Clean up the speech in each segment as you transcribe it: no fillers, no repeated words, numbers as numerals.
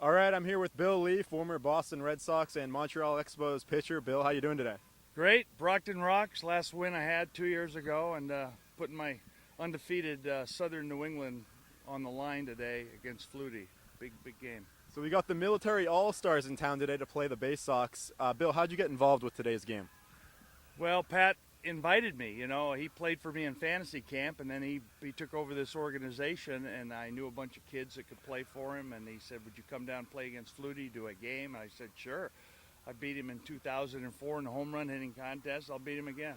All right, I'm here with Bill Lee, former Boston Red Sox and Montreal Expos pitcher. Bill, how you doing today? Great. Brockton Rocks, last win I had 2 years ago, and putting my undefeated Southern New England on the line today against Flutie. Big game. So we got the military all-stars in town today to play the Bay Sox. Bill, how'd you get involved with today's game? Well, Pat invited me. You know, he played for me in fantasy camp, and then he took over this organization, and I knew a bunch of kids that could play for him, and he said, would you come down and play against Flutie, do a game? And I said, sure. I beat him in 2004 in the home run hitting contest. I'll beat him again.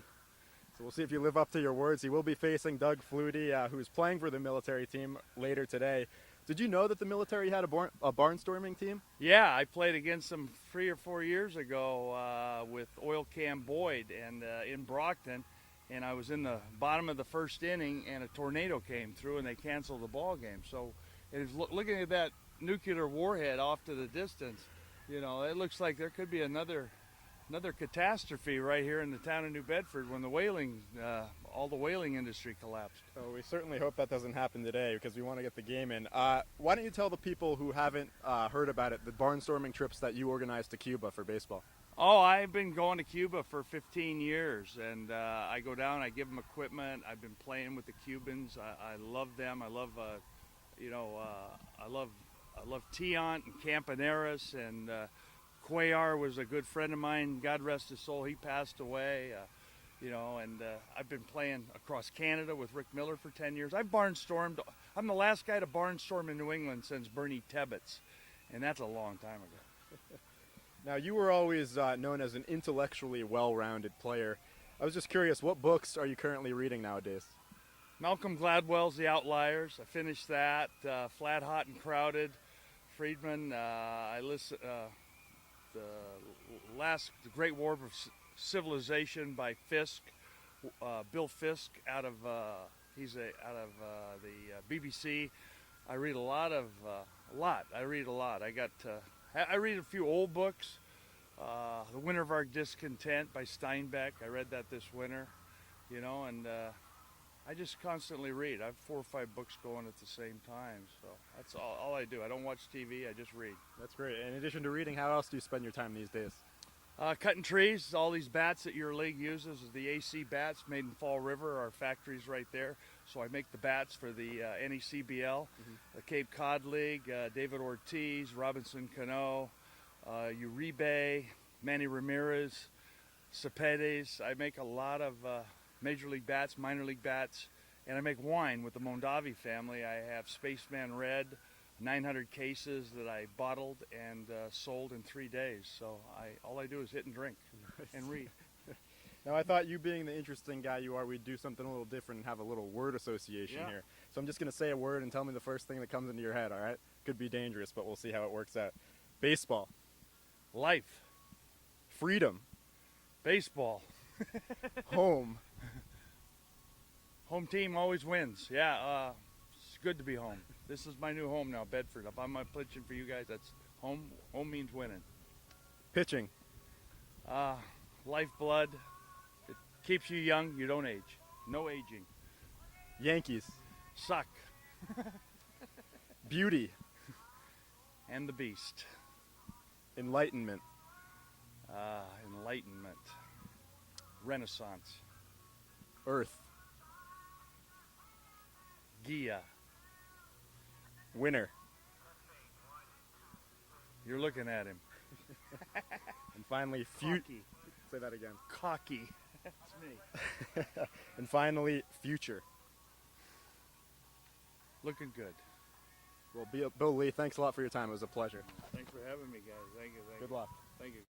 So we'll see if you live up to your words. He will be facing Doug Flutie, who's playing for the military team later today. Did you know that the military had a barnstorming team? Yeah, I played against them 3 or 4 years ago with Oil Can Boyd and in Brockton, and I was in the bottom of the first inning, and a tornado came through, and they canceled the ball game. So, it was looking at that nuclear warhead off to the distance, you know, it looks like there could be another catastrophe right here in the town of New Bedford when the all the whaling industry collapsed. So we certainly hope that doesn't happen today because we want to get the game in. Why don't you tell the people who haven't heard about it, the barnstorming trips that you organized to Cuba for baseball? Oh, I've been going to Cuba for 15 years, and I go down, I give them equipment. I've been playing with the Cubans. I love them. I love, I love Tiant and Campaneris, and Cuellar was a good friend of mine. God rest his soul. He passed away. And I've been playing across Canada with Rick Miller for 10 years. I've barnstormed. I'm the last guy to barnstorm in New England since Bernie Tebbetts, and that's a long time ago. Now, you were always known as an intellectually well-rounded player. I was just curious, what books are you currently reading nowadays? Malcolm Gladwell's The Outliers. I finished that. Flat, Hot, and Crowded. Friedman. I listened. The Great War of Civilization by Fisk, Bill Fisk out of the BBC. I read a lot. I read a lot. I read a few old books. The Winter of Our Discontent by Steinbeck. I read that this winter, and I just constantly read. I have 4 or 5 books going at the same time, so that's all I do. I don't watch TV, I just read. That's great. In addition to reading, how else do you spend your time these days? Cutting trees. All these bats that your league uses, the AC bats made in Fall River. Our factory's right there. So I make the bats for the NECBL, the Cape Cod League, David Ortiz, Robinson Cano, Uribe, Manny Ramirez, Cepedes. I make a lot of Major League bats, minor league bats, and I make wine with the Mondavi family. I have Spaceman Red, 900 cases that I bottled and sold in 3 days. So all I do is hit and drink and read. Now, I thought you being the interesting guy you are, we'd do something a little different and have a little word association here. So I'm just going to say a word and tell me the first thing that comes into your head, all right? Could be dangerous, but we'll see how it works out. Baseball. Life. Freedom. Baseball. Home. Home team always wins. Yeah, it's good to be home. This is my new home now, Bedford. If I'm pitching for you guys, that's home. Home means winning. Pitching. Lifeblood. It keeps you young. You don't age. No aging. Yankees. Suck. Beauty. And the Beast. Enlightenment. Enlightenment. Renaissance. Earth. Gia. Winner. You're looking at him. And finally, Cocky. Say that again. Cocky. That's me. And finally, future. Looking good. Well, Bill Lee, thanks a lot for your time. It was a pleasure. Thanks for having me, guys. Thank you. Good luck. Thank you.